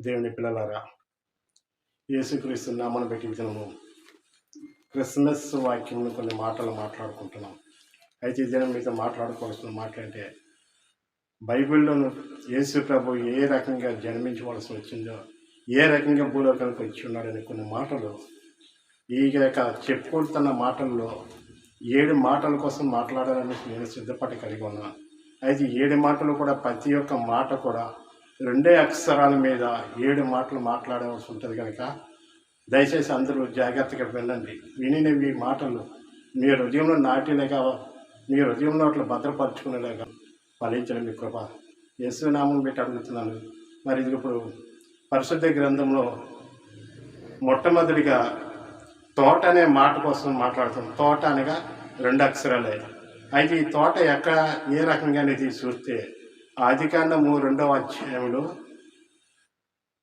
దేవుని పిల్లలారా, యేసుక్రీస్తు నామమున బట్టి దినము క్రిస్మస్ వాక్యంలో కొన్ని మాటలు మాట్లాడుకుంటున్నాం. అయితే ఈ దినం మీతో మాట్లాడుకోవాల్సిన మాటలంటే బైబిల్లోను యేసు ప్రభు ఏ రకంగా జన్మించవలసి వచ్చిందో, ఏ రకంగా భూలోకానికి వచ్చి ఉన్నాడని కొన్ని మాటలు ఈ యొక్క చెప్పుకుంటున్న మాటల్లో 7 మాటల కోసం మాట్లాడాలని నేను సిద్ధపడి కలిగి ఉన్నాను. అయితే 7 మాటలు కూడా ప్రతి ఒక్క మాట కూడా 2 అక్షరాల మీద 7 మాటలు మాట్లాడవలసి ఉంటుంది కనుక దయచేసి అందరూ జాగ్రత్తగా వినండి. వినినవి మాటలు మీ హృదయంలో నాటినగా, మీ హృదయంలో అట్లా భద్రపరచుకునేలాగా ఫలించడం మీ కృప. యేసు నామం పెట్టి అడుగుతున్నాను. మరి ఇది ఇప్పుడు పరిశుద్ధ గ్రంథంలో మొట్టమొదటిగా తోట అనే మాట కోసం మాట్లాడుతున్నాం. తోట అనగా 2 అక్షరాలే. అయితే ఈ తోట ఎక్కడ ఏ రకంగా అనేది చూస్తే ఆదికాండము 2వ అధ్యాయంలో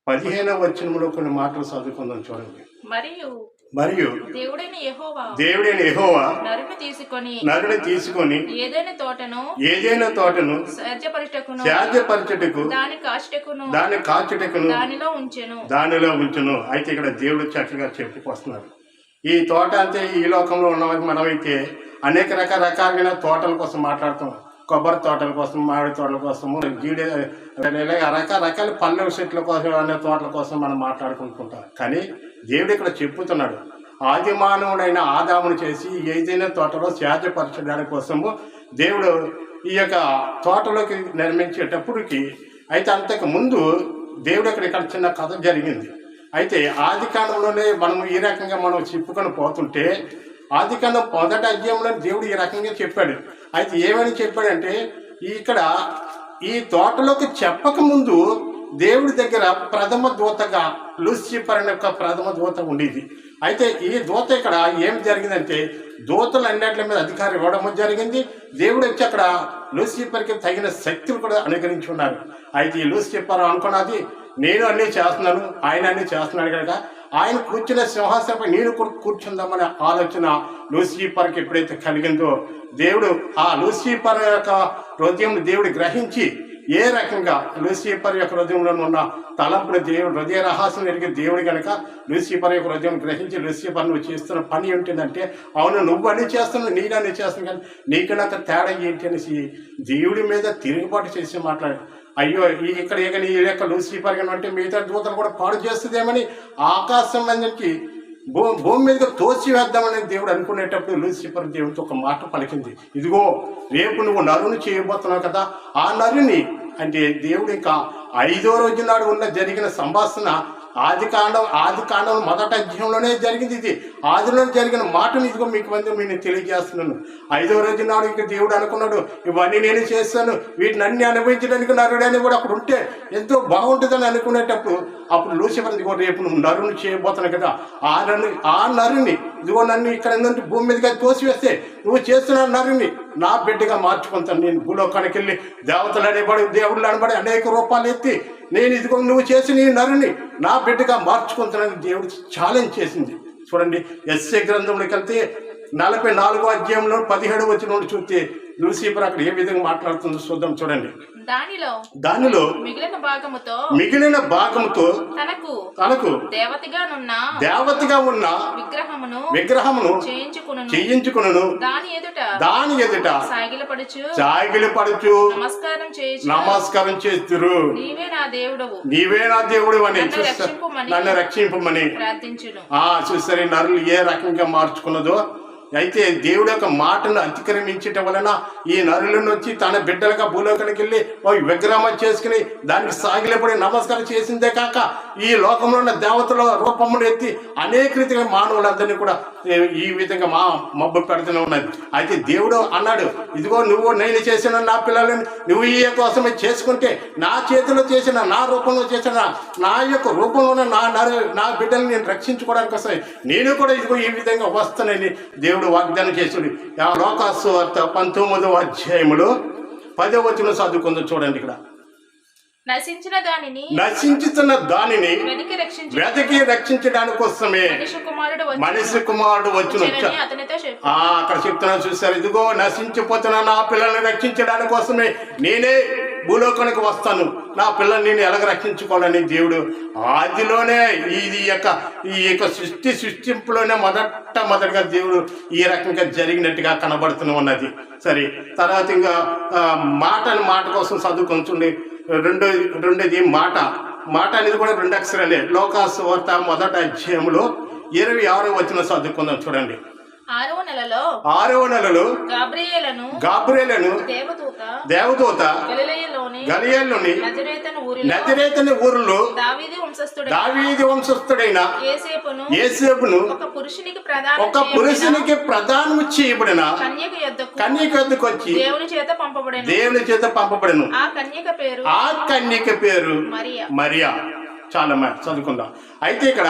15వ వచనంలో కొన్ని మాటలు చదువుకుందాం. చూడండి. మరియు దేవుడైన యెహోవా నరుని తీసుకొని ఏదైనా తోటను సేద్యపరచుటకు దాని కాచుటకును దానిలో ఉంచెను. అయితే ఇక్కడ దేవుడు చక్కగా చెప్పుకొస్తున్నారు. ఈ తోట అంటే ఈ లోకంలో ఉన్న మనమైతే అనేక రకరకాలైన తోటల కోసం మాట్లాడుతాం. కొబ్బరి తోటల కోసం, మామిడి తోటల కోసము, రకరకాల పళ్ళ చెట్ల కోసం, అనే తోటల కోసం మనం మాట్లాడుకుంటుంటాం. కానీ దేవుడు ఇక్కడ చెప్పుతున్నాడు, ఆది మానవుడైన ఆదామును చేసి ఏదైనా తోటలో సేద్యపరచడానికి కోసము దేవుడు ఈ యొక్క తోటలోకి నిర్మించేటప్పటికి, అయితే అంతకు ముందు దేవుడు ఇక్కడ చిన్న కథ జరిగింది. అయితే ఆది కాలంలోనే మనం ఈ రకంగా మనం చెప్పుకొని పోతుంటే, ఆది కాలం 1వ అధ్యాయంలో దేవుడు ఈ రకంగా చెప్పాడు. అయితే ఏమని చెప్పాడంటే, ఇక్కడ ఈ తోటలోకి చెప్పక ముందు దేవుడి దగ్గర ప్రథమ దూతగా లూసిఫర్ అనే ఒక ప్రథమ దూత ఉండేది. అయితే ఈ దూత ఇక్కడ ఏం జరిగిందంటే, దూతలు అన్నింటి మీద అధికారం ఇవ్వడం జరిగింది. దేవుడు వచ్చి అక్కడ లూసిఫర్కి తగిన శక్తులు కూడా అనుగ్రహించి ఉన్నారు. అయితే ఈ లూసిఫర్ అనుకున్నది, నేను అన్నీ చేస్తున్నాను, ఆయన అన్నీ చేస్తున్నాడు కనుక ఆయన కూర్చున్న సింహాసనపై నేను కూర్చుందామనే ఆలోచన లూసిఫర్కి ఎప్పుడైతే కలిగిందో, దేవుడు ఆ లూసిఫర్ యొక్క హృదయం దేవుడు గ్రహించి ఏ రకంగా లూసిఫర్ యొక్క హృదయంలో ఉన్న తలంపుని దేవుడు హృదయ రహస్యం ఎరిగి దేవుడు కనుక లూసిఫర్ యొక్క హృదయం గ్రహించి, లూసిఫర్ నువ్వు చేస్తున్న పని ఏంటిదంటే, అవును నువ్వు అన్నీ చేస్తున్నావు, నేను అన్నీ చేస్తున్నాను, కానీ నీకు నాకు తేడా ఏంటి అనేసి దేవుడి మీద తిరుగుబాటు చేసి మాట్లాడు. అయ్యో ఇక్కడ ఈ యొక్క లూసిఫర్ అంటే మిగతా దూతలు కూడా పాడు చేస్తుందేమని ఆకాశం నుంచి భూమి మీదకి తోసి వేద్దామని దేవుడు అనుకునేటప్పుడు లూసిఫర్ దేవుడితో ఒక మాట పలికింది, ఇదిగో రేపు నువ్వు నరుని చేయబోతున్నావు కదా, ఆ నరుని అంటే దేవుడు ఇంకా 5వ రోజు నాడు జరిగిన సంభాషణ ఆది కాండం 1వ అధ్యాయంలోనే జరిగింది. ఇది ఆదిలో జరిగిన మాటను ఇదిగో మీకు తెలియజేస్తున్నాను. 5వ రోజు నాడు ఇంకా దేవుడు అనుకున్నాడు, ఇవన్నీ నేను చేస్తాను, వీటిని అన్ని అనుభవించడానికి నరుడని కూడా అక్కడ ఉంటే ఎంతో బాగుంటుందని అనుకునేటప్పుడు, అప్పుడు లూసిఫర్ ఇదిగో రేపు నువ్వు నరుని చేయబోతున్నావు కదా, ఆ నరుని ఇదిగో నన్ను ఇక్కడ నుండి భూమి మీదగా తోసివేస్తే నువ్వు చేస్తున్న నరుని నా బిడ్డగా మార్చుకుంటాను. నేను భూలోకానికి వెళ్ళి దేవతలు అనేబడి దేవుళ్ళు అనబడి అనేక రూపాలు ఎత్తి నేను ఇదిగో నువ్వు చేసిన ఈ నరుని నా బిడ్డగా మార్చుకుంటానని దేవుడు ఛాలెంజ్ చేసింది. చూడండి, యెషయా గ్రంథంలోకి వెళ్తే 44వ అధ్యాయంలో 17వ వచనం చూస్తే లూసిఫర్ అక్కడ ఏ విధంగా మాట్లాడుతుందో చూద్దాం. చూడండి, దానిలో మిగిలిన భాగముతో తనకు దేవతగా ఉన్న విగ్రహమును చేయించుకును, దాని ఎదుట సాగిలపడుచు నమస్కారం చేస్తురు, నీవే నా దేవుడు అని నన్ను రక్షింపమని చూసారు. నరులు ఏ రకంగా మార్చుకున్నదో. అయితే దేవుడి యొక్క మాటను అతిక్రమించటం వలన ఈ నరులను వచ్చి తన బిడ్డలుగా భూలోకానికి వెళ్ళి విగ్రహం చేసుకుని దానికి సాగిలపడి నమస్కారం చేసిందే కాక ఈ లోకంలో ఉన్న దేవతల రూపమును ఎత్తి అనేక రీతిగా మానవులందరినీ కూడా ఈ విధంగా మబ్బు పెడుతూనే ఉన్నది. అయితే దేవుడు అన్నాడు, ఇదిగో నువ్వు నేను చేసిన నా పిల్లలని నువ్వు ఈ కోసమే చేసుకుంటే, నా చేతిలో చేసిన, నా రూపంలో చేసిన, నా యొక్క రూపంలో నా బిడ్డలను నేను రక్షించుకోవడానికి వస్తాయి, నేను కూడా ఇదిగో ఈ విధంగా వస్తానని దేవుడు వాగ్దానం చేసింది. లోకాసు సువార్త 19వ అధ్యాయములో 10వ వచనం చదువుకుందాం. చూడండి, ఇక్కడ నశించిన దానిని వెతికి రక్షించడానికి కోసమే మనిషి కుమారుడు వచ్చును. అక్కడ చెప్తున్నా చూసారు, ఇదిగో నశించిపోతున్న నా పిల్లల్ని రక్షించడానికి కోసమే నేనే భూలోకానికి వస్తాను, నా పిల్లల్ని నేను ఎలాగ రక్షించుకోవాలని దేవుడు ఆదిలోనే ఈ యొక్క సృష్టింపులోనే మొదటిగా దేవుడు ఈ రకంగా జరిగినట్టుగా కనబడుతూ ఉన్నది. సరే, తర్వాత ఇంకా మాట కోసం చదువుకుంటుండే రెండోది మాట అనేది కూడా 2 అక్షరాలే. లోకాసు వార్త 1వ అధ్యాయంలో 26వ వచనం చదువుకుందాం. చూడండి. 6వ నెలలో గాబ్రియేలును దేవదూత గలిలయలోని నజరేతని ఊరిలో దావీదు వంశస్థుడైన యేసేపును ఒక పురుషునికి ప్రదానము చేయబడిన కన్యక యొద్దకు వచ్చి దేవుని చేత పంపబడెను. ఆ కన్యక పేరు మరియా. చాలా చదువుకుందాం. అయితే ఇక్కడ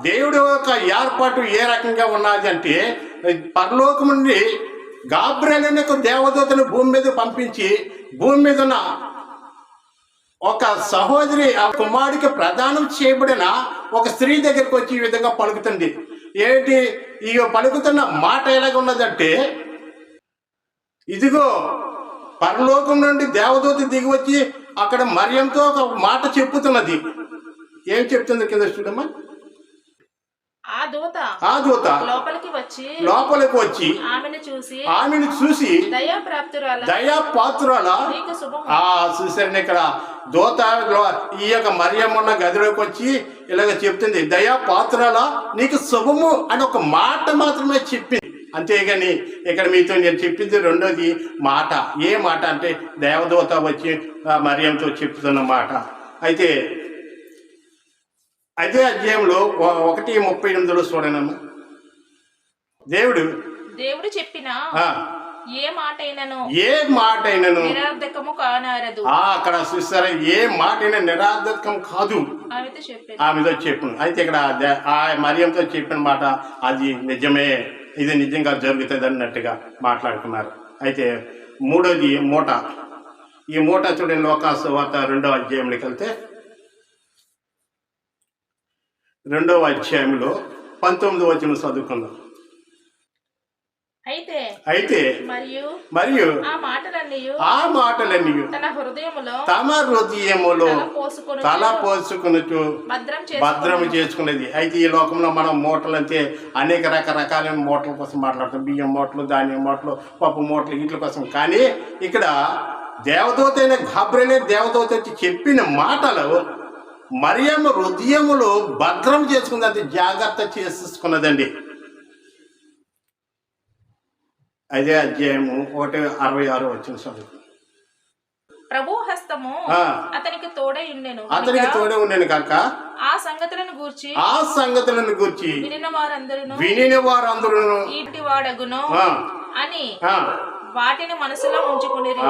దేవుడు యొక్క ఏర్పాటు ఏ రకంగా ఉన్నది అంటే, పరలోకం నుండి గాబ్రియేలు అనే ఒక దేవదూతను భూమి మీద పంపించి భూమి మీద ఉన్న ఒక సహోదరి ఆ కుమారుడికి ప్రదానం చేయబడిన ఒక స్త్రీ దగ్గరికి వచ్చి ఈ విధంగా పలుకుతుంది. ఏంటి ఈ పలుకుతున్న మాట ఎలాగ ఉన్నదంటే, ఇదిగో పరలోకం నుండి దేవదూత దిగి వచ్చి అక్కడ మరియంతో ఒక మాట చెప్పుతున్నది. ఏం చెప్తుంది కింద చూడమ్మా. ఆ దూత లోపలికి వచ్చి ఆమెను చూసి దయాపాత్రురాల చూసారండి. ఇక్కడ దూత ఈ యొక్క మరియమ్మ గదిలోకి వచ్చి ఇలాగ చెప్తుంది, దయాపాత్రురాల నీకు శుభము అని ఒక మాట మాత్రమే చెప్పింది. అంతేగాని ఇక్కడ మీతో నేను చెప్పింది రెండోది మాట. ఏ మాట అంటే దేవదూత వచ్చి మరియంతో చెప్తున్న మాట. అయితే అదే అధ్యాయంలో 1:38 చూడనమ్మా. దేవుడు చెప్పిన ఏ మాటైనను నిరర్ధకము కానారదు. అక్కడ చూస్తారా, ఏ మాట అయినా నిరర్ధకం కాదు ఆమెతో చెప్పిన. అయితే ఇక్కడ ఆ మరియంతో చెప్పిన మాట అది నిజమే, ఇది నిజంగా జరుగుతుంది అన్నట్టుగా మాట్లాడుకున్నారు. అయితే మూడోది మూట. ఈ మూట చూడండి. లోకాసు వార్త 2వ అధ్యాయంలోకి వెళ్తే 2వ అధ్యాయంలో 19వ వచనం చదువుకుందాం. అయితే మరియు ఆ మాటలన్నీ తమ హృదయములో తల పోసుకున్నట్టు భద్రం చేసుకున్నది. అయితే ఈ లోకంలో మనం మూటలు అంటే అనేక రకరకాలైన మూటల కోసం మాట్లాడతాం. బియ్యం మూటలు, ధాన్యం మూటలు, పప్పు మూటలు, వీటి కోసం. కానీ ఇక్కడ దేవదూత అయిన గాబ్రియేలు దేవదూత వచ్చి చెప్పిన మాటలు మరియమ్మ హృదయములో భద్రం చేసుకుంది, అది జాగ్రత్త చేసుకున్నదండి. అదే అధ్యాయము 1:66 వచ్చిన చదువు. ప్రభు హస్తము అతనికి తోడై ఉండెను కాక ఆ సంగతులను గూర్చి వినిన వారందరూ ఈటి వాడగును అని వాటిని మనసులో ఉంచుకునేది.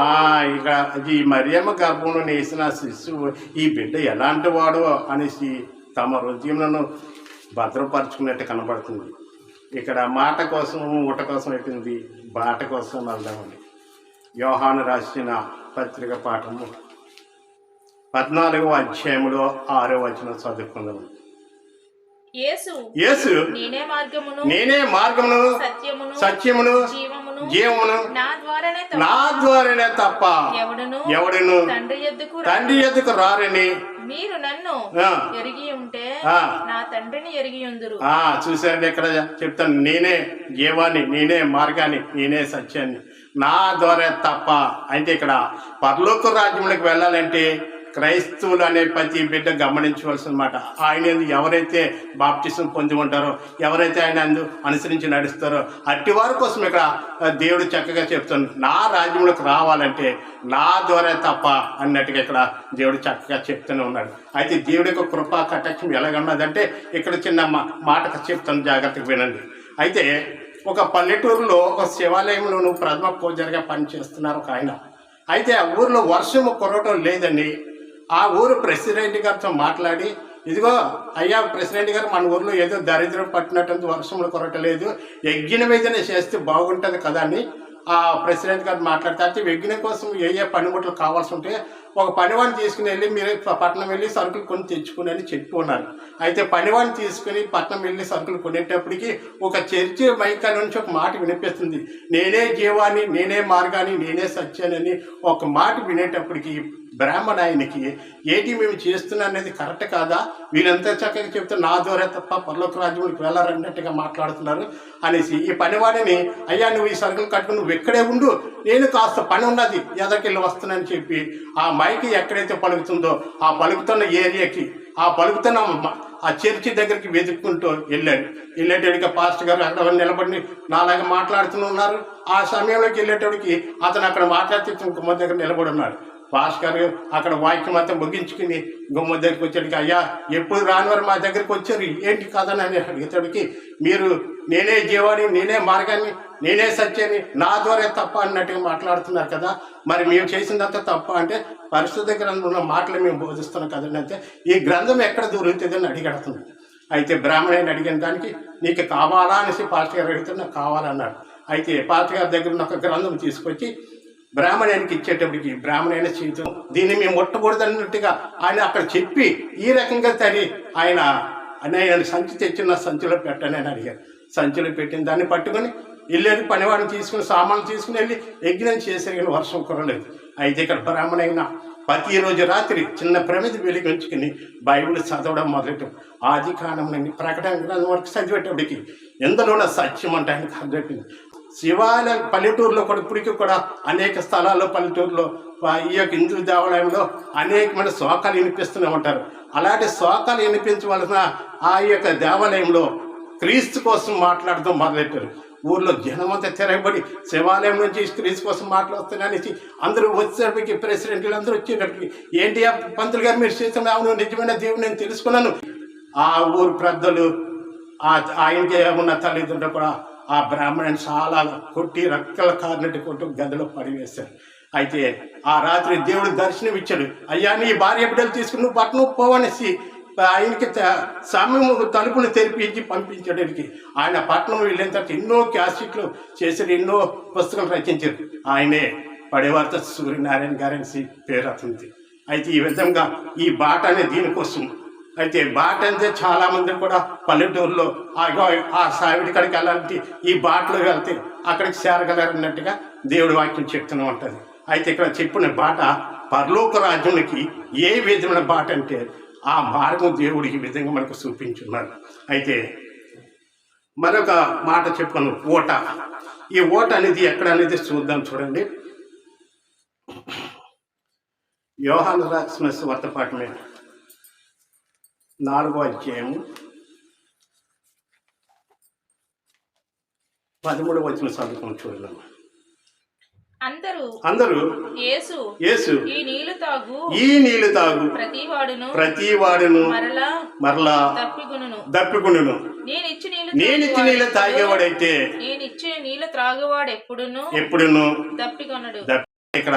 ఇక ఈ మరియమ్మ గర్భంలో వేసిన శిశువు ఈ బిడ్డ ఎలాంటి వాడు అనేసి తమ హృదయంలో భద్రపరుచుకున్నట్టు కనబడుతుంది. ఇక్కడ మాట కోసం ఊట కోసం అయిపోయింది, బాట కోసం వెళ్దామని. యోహాను రాసిన పత్రిక పాఠము 14వ అధ్యాయంలో 6వ వచనం చదువుకుందాం. యేసు నేనే మార్గమును సత్యమును జీవమును నా ద్వారానే తప్ప ఎవడును తండ్రి ఎద్దుకు రారని మీరు నన్ను ఎరిగి ఉంటే నా తండ్రిని ఎరిగి ఉందురు. చూసారండి, ఇక్కడ చెప్తాను, నేనే జీవాన్ని, నేనే మార్గాన్ని, నేనే సత్యాన్ని, నా ద్వారా తప్ప. అయితే ఇక్కడ పరలోక రాజ్యంలోకి వెళ్ళాలంటే క్రైస్తవులు అనే ప్రతి బిడ్డ గమనించవలసి అన్నమాట. ఆయన ఎవరైతే బాప్టిజం పొంది ఉంటారో, ఎవరైతే ఆయన అనుసరించి నడుస్తారో అట్టి వారి కోసం ఇక్కడ దేవుడు చక్కగా చెప్తాను, నా రాజ్యంలోకి రావాలంటే నా ద్వారా తప్ప అన్నట్టుగా ఇక్కడ దేవుడు చక్కగా చెప్తూనే ఉన్నాడు. అయితే దేవుడి యొక్క కృపా కటాక్షం ఎలాగన్నదంటే ఇక్కడ చిన్న మాట చెప్తాను, జాగ్రత్తగా వినండి. అయితే ఒక పల్లెటూరులో ఒక శివాలయంలో ప్రథమ పూజారిగా పనిచేస్తున్నారు ఒక ఆయన. అయితే ఆ ఊరిలో వర్షము కురవటం లేదండి. ఆ ఊరు ప్రెసిడెంట్ గారితో మాట్లాడి, ఇదిగో అయ్యా ప్రెసిడెంట్ గారు, మన ఊర్లో ఏదో దరిద్రం పట్టినట్టు వర్షంలో కొరటలేదు, యజ్ఞ మీదనే చేస్తే బాగుంటుంది కదా అని ఆ ప్రెసిడెంట్ గారు మాట్లాడితే, అయితే యజ్ఞం కోసం ఏ పనిముట్లు కావాల్సి ఉంటే ఒక పనివాడిని తీసుకుని వెళ్ళి మీరు పట్టణం వెళ్ళి సరుకులు కొని తెచ్చుకుని అని చెప్పి ఉన్నారు. అయితే పనివాడిని తీసుకుని పట్టణం వెళ్ళి సరుకులు కొనేటప్పటికి ఒక చర్చి మైకాల నుంచి ఒక మాట వినిపిస్తుంది, నేనే జీవాన్ని, నేనే మార్గాన్ని, నేనే సత్యాన్ని ఒక మాట వినేటప్పటికి బ్రాహ్మణ ఆయనకి ఏంటి మేము చేస్తున్నా అనేది కరెక్ట్ కాదా, వీళ్ళంతా చక్కగా చెప్తే నా ద్వారా తప్ప పరలోక రాజ్యానికి వెళ్ళారన్నట్టుగా మాట్లాడుతున్నారు అనేసి ఈ పనివాడిని, అయ్యా నువ్వు ఈ సరుకులు కట్టుకుని నువ్వు ఎక్కడే ఉండు, నేను కాస్త పని ఉన్నది ఎదరికెళ్ళి వస్తున్నానని చెప్పి ఆ మైకి ఎక్కడైతే పలుకుతుందో ఆ పలుకుతున్న ఏరియాకి ఆ పలుకుతున్న ఆ చర్చి దగ్గరికి వెతుక్కుంటూ వెళ్ళేటోడికి పాస్టర్ గారు అక్కడ నిలబడి నాలాగా మాట్లాడుతూ ఉన్నారు. ఆ సమయంలోకి వెళ్ళేటోడికి అతను అక్కడ మాట్లాడితే గుమ్మ దగ్గర నిలబడి ఉన్నాడు. పాస్టర్ గారు అక్కడ వాక్యం అంతా ముగించుకుని గుమ్మ దగ్గరికి వచ్చేటికి, అయ్యా ఎప్పుడు రానివారు మా దగ్గరికి వచ్చారు ఏంటి కాదని అని అడిగేటోడికి, మీరు నేనే జీవాన్ని, నేనే మార్గాన్ని, నేనే సత్యాన్ని, నా ద్వారా తప్ప అన్నట్టుగా మాట్లాడుతున్నారు కదా, మరి మేము చేసిందంతా తప్ప అంటే పరిశుద్ధ గ్రంథంలో ఉన్న మాటలు మేము బోధిస్తున్నాం కదండి. అంటే ఈ గ్రంథం ఎక్కడ దొరుకుతుంది అని అడిగడుతున్నాడు. అయితే బ్రాహ్మణుని అడిగిన దానికి నీకు కావాలా అనేసి పాస్టర్ గారు అడిగితే నాకు కావాలన్నాడు. అయితే పాస్టర్ గారి దగ్గర ఉన్న ఒక గ్రంథం తీసుకొచ్చి బ్రాహ్మణానికి ఇచ్చేటప్పటికి బ్రాహ్మణైన జీవితం దీన్ని మేము ముట్టకూడదన్నట్టుగా ఆయన అక్కడ చెప్పి ఈ రకంగా తని ఆయన సంచి తెచ్చిన సంచిలో పెట్టని అని అడిగారు. సంచిలో పెట్టిన దాన్ని పట్టుకొని వెళ్ళేది పనివాడిని తీసుకుని సామాన్లు తీసుకుని వెళ్ళి యజ్ఞం చేసే వర్షం కురలేదు. అయితే ఇక్కడ బ్రాహ్మణైన ప్రతిరోజు రాత్రి చిన్న ప్రమిది వెలిగించుకుని బైబిల్ చదవడం మొదలెట్టు ఆది కాండం నుండి ప్రకటన గ్రంథం వరకు చదివేటప్పటికి ఎందులోనే సత్యం అంటే ఆయనకు అర్థమైంది. శివాలయ పల్లెటూరులో కూడా ఇప్పటికీ కూడా అనేక స్థలాల్లో పల్లెటూరులో ఈ యొక్క హిందూ దేవాలయంలో అనేకమైన శోకాలు వినిపిస్తూనే ఉంటారు. అలాంటి శోకాలు వినిపించవలసిన ఆ యొక్క దేవాలయంలో క్రీస్తు కోసం మాట్లాడుతూ మొదలెట్టారు. ఊర్లో జనమంతా తిరగబడి శివాలయం నుంచి క్రీస్తు కోసం మాట్లాడుతున్నానేసి అందరూ వచ్చేటప్పటికి ప్రెసిడెంట్లు అందరూ వచ్చేటప్పటికి, ఏంటి ఆ పంతులు గారు మీరు చేస్తున్న అవును నిజమైన దేవుడు నేను తెలుసుకున్నాను. ఆ ఊరు పెద్దలు ఆయనకి ఉన్న తల్లిదండ్రులు కూడా ఆ బ్రాహ్మణుని చాలా కొట్టి రక్కల కారినట్టు కొట్టు గదిలో పడివేశారు. అయితే ఆ రాత్రి దేవుడు దర్శనం ఇచ్చాడు. అయ్యా నీ భార్య బిడ్డలు తీసుకుని నువ్వు పట్టణం పోవనేసి ఆయనకి సమయం తలుపులు తెరిపించి పంపించడానికి ఆయన పట్టణం వెళ్ళిన తర్వాత ఎన్నో క్యాసెట్లు చేశారు, ఎన్నో పుస్తకాలు రచించారు. ఆయనే పడేవార్త సూర్యనారాయణ గారని పేరు అతనిది. అయితే ఈ విధంగా ఈ బాట అనే దీనికోసం అయితే బాట అంటే చాలా మంది కూడా పల్లెటూరులో ఆ సావిడి కాడికి వెళ్ళాలంటే ఈ బాటలో వెళ్తే అక్కడికి చేరగలరన్నట్టుగా దేవుడి వాక్యం చెప్తూనే ఉంటుంది. అయితే ఇక్కడ చెప్పిన బాట పరలోక రాజ్యానికి ఏ విధమైన బాట అంటే ఆ మార్గం దేవుడు ఈ విధంగా మనకు చూపించున్నారు. అయితే మరొక మాట చెప్పాను, ఓట. ఈ ఓట అనేది ఎక్కడ అనేది చూద్దాం. చూడండి, యోహాను రాసిన సువార్త పాఠమే 4వ అధ్యాయము 13వ వచనం చదువుకొని చూద్దాం. అందరూ యేసు ఈ నీళ్లు తాగు ప్రతివాడును మరలా దప్పికొనును. నేనిచ్చి నీళ్ళు తాగేవాడైతే నీళ్ళు త్రాగేవాడు ఎప్పుడును దప్పికొనడు. ఇక్కడ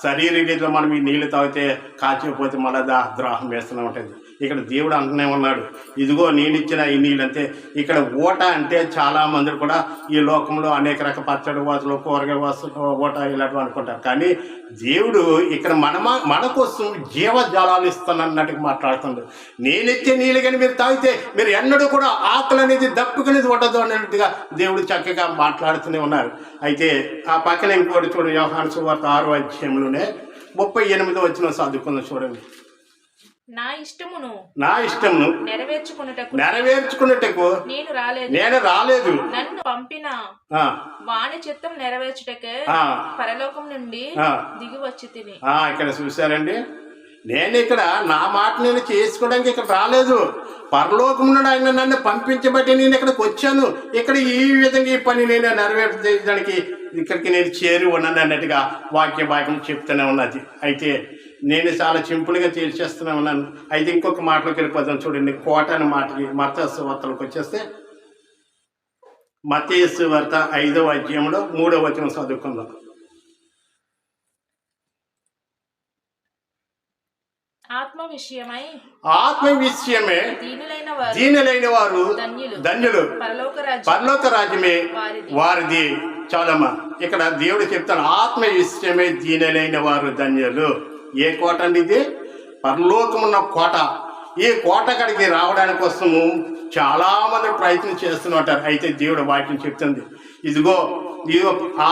శరీర రీతిలో మనం ఈ నీళ్లు తాగితే కాచిపోతే మళ్ళా ద్రోహం వేస్తూనే ఉంటుంది. ఇక్కడ దేవుడు అంటూనే ఉన్నాడు, ఇదిగో నేను ఇచ్చిన ఈ నీళ్ళు. అంతే ఇక్కడ ఓట అంటే చాలా మంది కూడా ఈ లోకంలో అనేక రకాల పచ్చడి వాసులు, కూరగాయ వాసులు ఓట ఇలాంటివి అనుకుంటారు. కానీ దేవుడు ఇక్కడ మన కోసం జీవజాలాలు ఇస్తానన్నట్టుగా మాట్లాడుతున్నాడు. నేనిచ్చే నీళ్ళు కానీ మీరు తాగితే మీరు ఎన్నడూ కూడా ఆకలి అనేది దప్పుకునేది ఉండదు అన్నట్టుగా దేవుడు చక్కగా మాట్లాడుతూనే ఉన్నారు. అయితే ఆ పక్కన ఇంకోటి చూడండి, యోహాను సువార్త 6వ అధ్యాయంలోనే 38వ వచనం చదువుకుందాం. చూడండి, నా ఇష్టమును నెరవేర్చుకున్నటకు నేను రాలేదు, నన్ను పంపిన వాని చిత్తం నెరవేర్చుటకే పరలోకం నుండి దిగి వచ్చి తిని. ఇక్కడ చూసారండి, నేను ఇక్కడ నా మాట నేను చేసుకోవడానికి ఇక్కడ రాలేదు, పరలోకం నుండి ఆయన నన్ను పంపించబట్టి నేను ఇక్కడికి వచ్చాను. ఇక్కడ ఈ విధంగా ఈ పని నేను నెరవేర్చడానికి ఇక్కడికి నేను చేరి ఉన్నాను అన్నట్టుగా వాక్యం చెప్తూనే ఉన్నది. అయితే నేను చాలా సింపుల్గా తేల్చేస్తూనే ఉన్నాను. అయితే ఇంకొక మాటలోకి వెళ్ళిపోతాం. చూడండి, కోట అనే మాటకి మత్తయి సువార్తలోకి వచ్చేస్తే మత్తయి సువార్త 5వ అధ్యాయంలో 3వ వచనం చదువుకుందాం. ఆత్మ విషయమే దీనులైన వారు ధన్యులు, పరలోక రాజ్యమే వారిది. చాలమ్మా, ఇక్కడ దేవుడు చెప్తాను, ఆత్మ విషయమే దీనులైన వారు ధన్యులు. ఏ కోట అండి ఇది? పరలోకమున్న కోట. ఈ కోట కాడికి రావడానికి కోసము చాలా మంది ప్రయత్నం చేస్తూ ఉంటారు. అయితే దేవుడు వాక్యం చెప్తుంది, ఇదిగో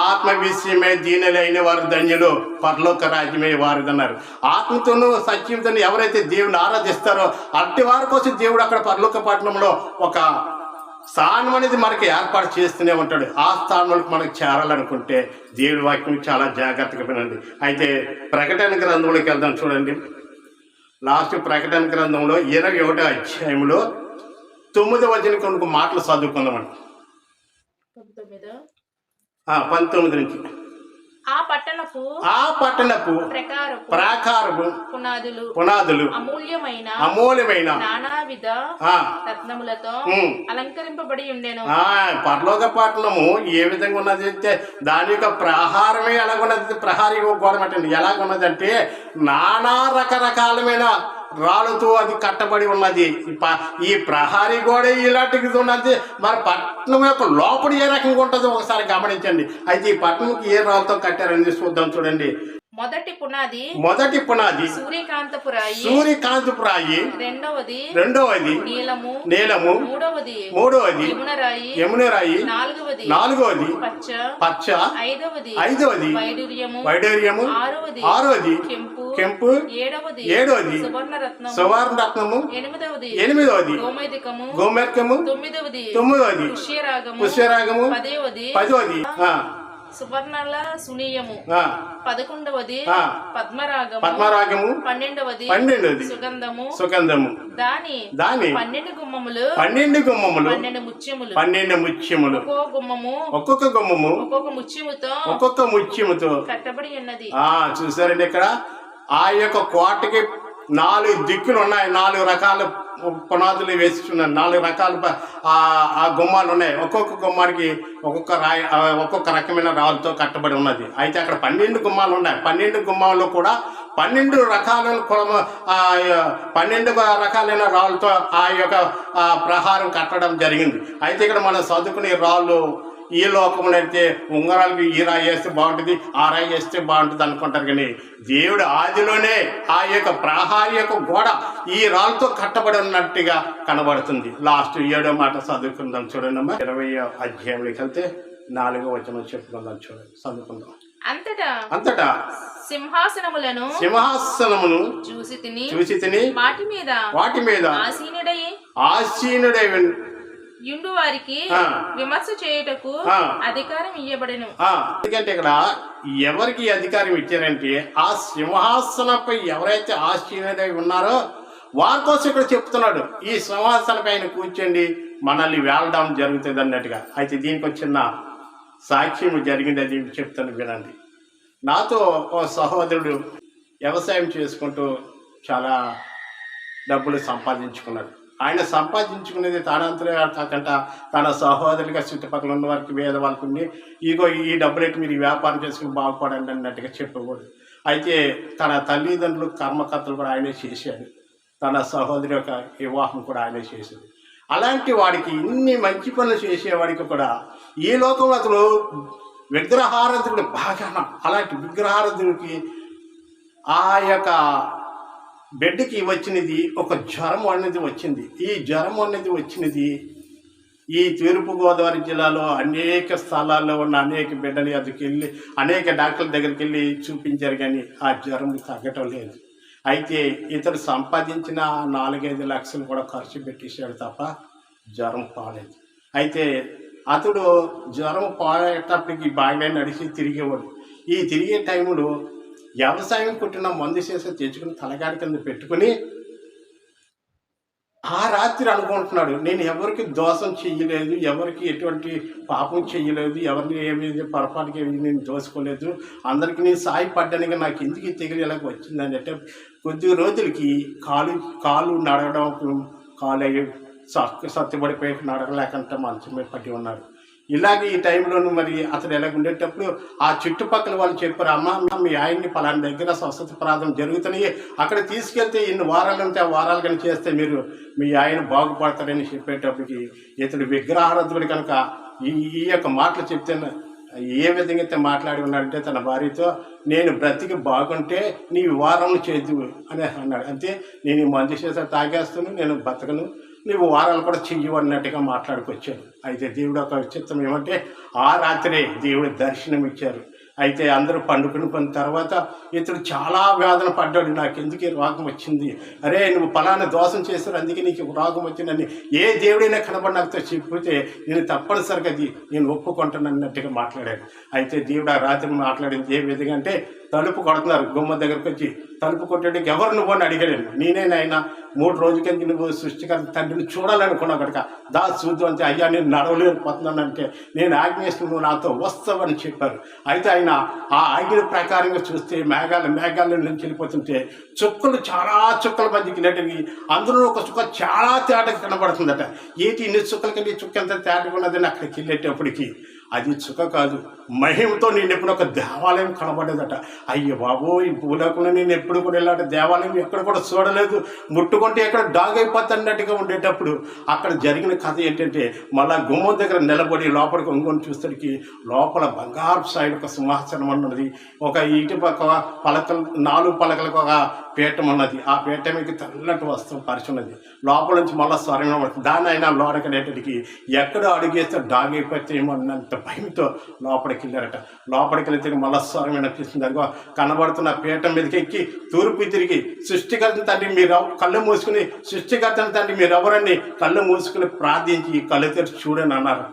ఆత్మ విషయమే దీనులైన వారు ధన్యులు, పరలోక రాజ్యమే వారిదన్నారు. ఆత్మతోనూ సత్యంతోనూ ఎవరైతే దేవుని ఆరాధిస్తారో అట్టి వారి కోసం దేవుడు అక్కడ పరలోక పట్టణంలో ఒక స్థానం అనేది మనకి ఏర్పాటు చేస్తూనే ఉంటాడు. ఆ స్థానంలోకి మనకు చేరాలనుకుంటే దేవుడి వాక్యం చాలా జాగ్రత్తగా వినండి. అయితే ప్రకటన గ్రంథంలోకి వెళ్దాం. చూడండి, లాస్ట్ ప్రకటన గ్రంథంలో 21వ అధ్యాయంలో 9వ వచనం కొన్ని మాటలు చదువుకుందామండి. 19 నుంచి. ఆ పట్టణపు ప్రాకారపు పునాదులు అమూల్యమైన నానావిధ రత్నములతో అలంకరింపబడి ఉండెను. పరలోక పట్టణము ఏ విధంగా ఉన్నది అంటే దాని యొక్క ప్రహారమే ఎలాగున్నది, ప్రహారీ గోడ అంటే ఎలాగున్నదంటే నానా రకరకాలమైన రాళ్ళతో అది కట్టబడి ఉన్నది. ఈ ప్రహారీ గోడ ఇలాంటిది ఉన్నది. మరి పట్టణం యొక్క లోపల ఏ రకంగా ఉంటుందో ఒకసారి గమనించండి. అయితే ఈ పట్టణంకి ఏ రాళ్ళతో కట్టారని చూద్దాం. చూడండి, మొదటి పునాది సూర్యకాంతపు రాయి, రెండవది నీలము, మూడవది యమున రాయి, నాలుగవది పచ్చ, ఐదవది వైడూర్యము, ఆరవది కెంపు, ఏడవది సువర్ణరత్నము, ఎనిమిదవది గోమెర్కము, తొమ్మిదవది పుష్యరాగము, 10వది సువర్ణల సునీయము, 11వది పద్మరాగము, 12వది సుగంధము, దాని 12 గుమ్మములు, 12 ముత్యములు, ఒక్కొక్క గుమ్మము ఒక్కొక్క ముత్యముతో కట్టబడి ఉన్నది. చూసారండి, ఇక్కడ ఆ యొక్క కోటకి 4 దిక్కులు ఉన్నాయి. 4 రకాల పునాదులు వేసుకున్నాను. 4 రకాల ఆ గుమ్మాలు ఉన్నాయి. ఒక్కొక్క గుమ్మానికి ఒక్కొక్క రకమైన రాళ్ళతో కట్టబడి ఉన్నది. అయితే అక్కడ 12 గుమ్మాలు ఉన్నాయి. 12 గుమ్మాల్లో కూడా 12 రకాలైన రాళ్ళతో ఆ యొక్క ప్రహారం కట్టడం జరిగింది. అయితే ఇక్కడ మనం చదువుకునే రాళ్ళు ఈ లోకంలో అయితే ఉంగరాలకి ఈ రాయి వేస్తే బాగుంటుంది, ఆ రాయి వేస్తే బాగుంటుంది అనుకుంటారు. కానీ దేవుడు ఆదిలోనే ఆ యొక్క ప్రహారీ యొక్క గోడ ఈ రాళ్ళతో కట్టబడి ఉన్నట్టుగా కనబడుతుంది. లాస్ట్ 7వ మాట చదువుకుందాం. చూడండి అమ్మా, 20వ అధ్యాయంలోకి వెళ్తే 4వ వచనం చెప్పుకుందాం. చూడండి, చదువుకుందాం. అంతటా సింహాసనమును చూసి తిని వాటి మీద ఆసీనుడై యుండు వారికి విమర్శ చేయుటకు అధికారం ఇవ్వబడెను. ఎందుకంటే ఇక్కడ ఎవరికి అధికారం ఇచ్చారంటే ఆ సింహాసనపై ఎవరైతే ఆసీనుడై ఉన్నారో వారి కోసం ఇక్కడ చెప్తున్నాడు. ఈ సింహాసనం పైన కూర్చోండి, మనల్ని వేలడం జరుగుతుంది అన్నట్టుగా. అయితే దీనికి వచ్చిన సాక్ష్యం జరిగింది, అది చెప్తాను వినండి. నాతో ఓ సహోదరుడు వ్యవసాయం చేసుకుంటూ చాలా డబ్బులు సంపాదించుకున్నాడు. ఆయన సంపాదించుకునేది తానంతరే కాకుండా తన సహోదరులుగా చుట్టుపక్కల ఉన్న వారికి వేద వాళ్ళకు ఇగో ఈ డబ్బులకి మీరు వ్యాపారం చేసుకుని బాగుపడండి అన్నట్టుగా చెప్పకూడదు. అయితే తన తల్లిదండ్రులు కర్మకర్తలు కూడా ఆయనే చేశాడు. తన సహోదరి యొక్క వివాహం కూడా ఆయనే చేసేది. అలాంటి వాడికి ఇన్ని మంచి పనులు చేసేవాడికి కూడా ఈ లోకంలో అతను విగ్రహారాధకుడు బాగా, అలాంటి విగ్రహారాధకుడికి ఆ యొక్క బిడ్డకి వచ్చినది ఒక జ్వరం అనేది వచ్చింది. ఈ జ్వరం అనేది వచ్చినది ఈ తూర్పుగోదావరి జిల్లాలో అనేక స్థలాల్లో ఉన్న అనేక బిడ్డని అదికి వెళ్ళి అనేక డాక్టర్ల దగ్గరికి వెళ్ళి చూపించారు, కానీ ఆ జ్వరం తగ్గటం లేదు. అయితే ఇతడు సంపాదించిన 4-5 లక్షలు కూడా ఖర్చు పెట్టేశాడు తప్ప జ్వరం పోలేదు. అయితే అతడు జ్వరం పోయేటప్పటికి బాగానే నడిచి తిరిగేవాడు. ఈ తిరిగే టైంలో వ్యవసాయం కొట్టిన మందు చేసి తెచ్చుకుని తలగాడి కింద పెట్టుకుని ఆ రాత్రి అనుకుంటున్నాడు, నేను ఎవరికి దోషం చెయ్యలేదు, ఎవరికి ఎటువంటి పాపం చెయ్యలేదు, ఎవరిని ఏమి పొరపాటుకి నేను దోసుకోలేదు, అందరికీ నేను సాయపడ్డానికి నాకు ఎందుకు తెగిలేలాగా వచ్చిందని అంటే కొద్ది రోజులకి కాలు నడవడం, కాలు అయ్యి సత్తుబడిపోయి నడవలేకుండా మంచం మీద పట్టి ఉన్నాడు. ఇలాగే ఈ టైంలోనూ మరి అతను ఎలాగ ఉండేటప్పుడు ఆ చుట్టుపక్కల వాళ్ళు చెప్పారు, అమ్మ మీ ఆయన్ని పలానా దగ్గర స్వస్థత ప్రార్థన జరుగుతున్నాయి, అక్కడ తీసుకెళ్తే ఇన్ని వారాలు ఉంటే ఆ వారాలు కానీ చేస్తే మీరు మీ ఆయన బాగుపడతారని చెప్పేటప్పటికి ఇతడు విగ్రహారాధకుడు కనుక ఈ యొక్క మాటలు చెప్తే ఏ విధంగా అయితే మాట్లాడి ఉన్నాడంటే తన భార్యతో, నేను బ్రతికి బాగుంటే నీ వారం చేద్దు అని అన్నాడు. అంతే, నేను ఈ మందు చేసా తాగేస్తాను, నేను బతకను, నీవు వారాలు కూడా చెయ్యు అన్నట్టుగా మాట్లాడుకొచ్చాడు. అయితే దేవుడు ఒక చిత్తం ఏమంటే ఆ రాత్రే దేవుడు దర్శనం ఇచ్చారు. అయితే అందరూ పండుకుని పోయిన తర్వాత ఇతడు చాలా వేదన పడ్డాడు. నాకు ఎందుకు ఈ రోగం వచ్చింది, అరే నువ్వు ఫలానా దోషం చేశారు అందుకే నీకు రోగం వచ్చిందని ఏ దేవుడైనా కనబడి నాకుతో చెప్పితే నేను తప్పనిసరిగా నేను ఒప్పుకుంటాను అన్నట్టుగా మాట్లాడాడు. అయితే దేవుడు ఆ రాత్రి మాట్లాడింది ఏ విధంగా అంటే, తలుపు కొడుతున్నారు, గుమ్మ దగ్గరకు వచ్చి తలుపు కొట్టడానికి ఎవరు నువ్వు అని అడిగాడు. నేనేనాయన 3 రోజుల కింద నువ్వు సృష్టికర్త తండ్రిని చూడాలనుకున్నావు కనుక దా చూద్దాం అంటే, అయ్యా నేను నడవలేకపోతున్నాను అంటే, నేను ఆజ్ఞేసి నువ్వు నాతో వస్తావని చెప్పారు. అయితే ఆయన ఆ ఆజ్ఞ ప్రకారంగా చూస్తే మేఘాల నుంచి వెళ్ళిపోతుంటే చాలా చుక్కల మధ్యకి నెట్టకి అందులో ఒక చుక్క చాలా తేటగా కనబడుతుందట. ఏంటి ఇన్ని చుక్కలకి చుక్క ఎంత తేటగా ఉన్నదని అక్కడికి వెళ్ళేటప్పటికి అది చుక్క కాదు, మహిమతో నేను ఎప్పుడు ఒక దేవాలయం కనబడేదట. అయ్యో బాబో, ఈ భూలోకంలో నేను ఎప్పుడు కూడా ఇలాంటి దేవాలయం ఎక్కడ కూడా చూడలేదు, ముట్టుకుంటే ఎక్కడ డాగ్ అయిపోతున్నట్టుగా ఉండేటప్పుడు అక్కడ జరిగిన కథ ఏంటంటే, మళ్ళా గుమ్మం దగ్గర నిలబడి లోపలికి ఒంగొని చూసేసరికి లోపల బంగారు సైడ్ ఒక సింహాసనం ఉన్నది, ఒక ఇటు పక్క పలకలు 4 పలకలకు ఒక పీఠం ఉన్నది. ఆ పీఠం మీకు తెల్లటి వస్త్రం పరిచున్నది. లోపల నుంచి మళ్ళీ స్వరం పడుతుంది. దాన్ని అయినా లోనకనేటికి ఎక్కడ అడుగేస్తే డాగ్ అయిపోతే ఏమో అన్నంత భయంతో లోపలికి వెళ్ళారట. లోపలికి వెళ్తే మళ్ళీ స్వరం వినిపిస్తుంది. అదిగో కనబడుతున్న పీఠం మీదకి ఎక్కి తూర్పు తిరిగి, సృష్టికర్తని తండ్రి మీరు కళ్ళు మూసుకుని, సృష్టికర్తని తండ్రి మీరు ఎవరని కళ్ళు మూసుకుని ప్రార్థించి కళ్ళు తెరిచి చూడని అన్నారు.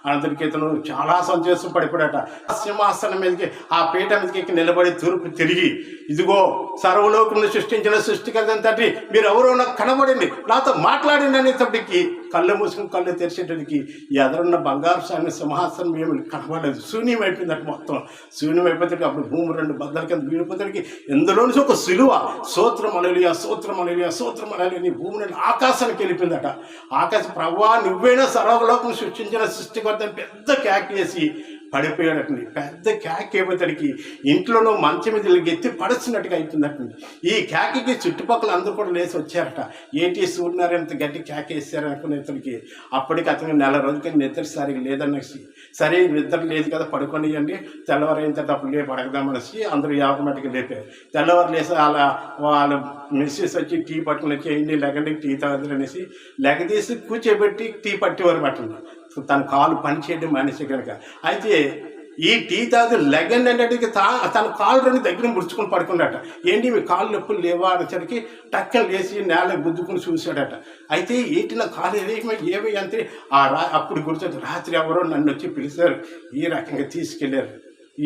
అనంతరికి ఇతను చాలా సంతోషం పడిపోయాట. సింహాసనం మీదకి ఆ పీఠం మీదకి ఎక్కి నిలబడి తూర్పు తిరిగి, ఇదిగో సర్వలోకమును సృష్టించిన సృష్టికర్తని తండ్రి మీరు ఎవరో నాకు కనబడింది, నాతో మాట్లాడింది అనేటప్పటికి కళ్ళు మూసుకుని కళ్ళు తెరిచేటప్పటికి ఎదురున్న బంగారు స్వామి సింహాసనం ఏమి కనబడలేదు, శూన్యం అయిపోయిందట. మొత్తం శూన్యం అయిపోతే అప్పుడు భూమి 2 బద్దల కింద వీడిపోతానికి ఎందులోంచి ఒక సిలువ, సూత్రం అలలియా సూత్రం అలలియా సూత్రం అలలి భూమి నుండి ఆకాశానికి వెళ్ళిపోయిందట. ఆకాశ ప్రభువా నువ్వైనా సర్వలోకం సృష్టించిన సృష్టికర్తని పెద్ద కేక్ వేసి పడిపోయాడటండి. పెద్ద కేక్ అయిపోతాడికి ఇంట్లోనూ మంచం మీద ఎత్తి పడుస్తున్నట్టుగా అయిపోయిందటండి. ఈ కేకకి చుట్టుపక్కల అందరూ కూడా లేచి వచ్చారట. ఏంటి సూర్యనారాయణ గట్టి కేక్ వేసారు అనుకునే ఇతనికి. అప్పటికి అతను 4 రోజులకి నిద్ర సరిగా లేదనేసి, సరే నిద్ర లేదు కదా పడుకొనియండి, తెల్లవారైన తర్వాత అప్పుడు లేపు అడగదామనేసి అందరూ యావమటికి లేపారు. తెల్లవారు లేసి వాళ్ళ మిస్సెస్ వచ్చి టీ పట్టుకుని వచ్చి ఏంటి లెగండి టీ తాగదు అనేసి లెగదీసి కూర్చోబెట్టి టీ పట్టేవారు పట్టింది. తన కాలు పనిచేయడం మనిషి కనుక. అయితే ఈ టీ తాగు లెగన్ అనేటికి తన కాలు 2 దగ్గర ముడుచుకుని పడుకున్నట. ఏంటి మీ కాళ్ళు నొప్పులు లేవా అనేసరికి టక్కన లేచి నేల గుద్దుకుని చూశాడట. అయితే ఏంటి నా కాలు ఏమి అంటే అప్పుడు గుర్తొచ్చి రాత్రి ఎవరో నన్ను వచ్చి పిలిచారు, ఈ రకంగా తీసుకెళ్లారు,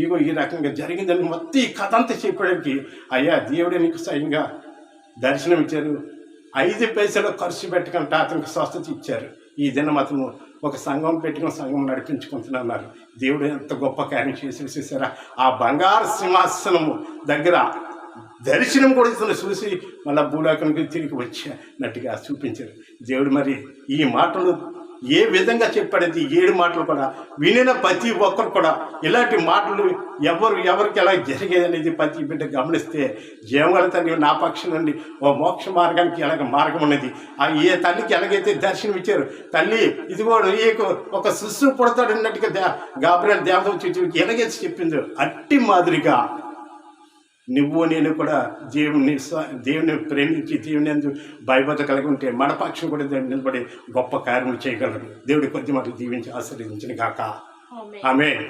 ఇగో ఈ రకంగా జరిగిందని మొత్తం ఈ కథ అంతా చెప్పడానికి, అయ్యా దేవుడే నీకు స్వయంగా దర్శనం ఇచ్చారు, 5 పైసలు ఖర్చు పెట్టకుండా అతనికి స్వస్థత ఇచ్చారు. ఈ దినం అతను ఒక సంఘం పెట్టుకుని సంఘం నడిపించుకుంటున్నారు. దేవుడు ఎంత గొప్ప కార్యం చేసేసారా. ఆ బంగారు సింహాసనము దగ్గర దర్శనం కూడా ఇతను చూసి మళ్ళీ భూలోకానికి తిరిగి వచ్చినట్టుగా చూపించారు. దేవుడు మరి ఈ మాటలు ఏ విధంగా చెప్పాడైతే 7 మాటలు కూడా వినిన ప్రతి ఒక్కరు కూడా ఇలాంటి మాటలు ఎవరికి ఎలా జరిగేదనేది ప్రతి బిడ్డ గమనిస్తే జీవగల తండ్రి నా పక్షం నుండి ఓ మోక్ష మార్గానికి ఎలాగ మార్గం ఉన్నది. ఏ తల్లికి ఎలాగైతే దర్శనం ఇచ్చారు, తల్లి ఇదిగో ఒక శిశువు పుడతాడు అన్నట్టుగా గాబ్రియల్ దేవత వచ్చి ఎలాగైతే చెప్పిందో అట్టి మాదిరిగా నువ్వు నేను కూడా దేవుని ప్రేమించి దేవుని అందు భయభక్తి కలిగి ఉంటే మన పక్షం కూడా దేవుడు నిలబడి గొప్ప కార్యములు చేయగలరు. దేవుడి కొద్ది మాటలు దీవించి ఆశీర్వదించిన గాక. ఆమేన్.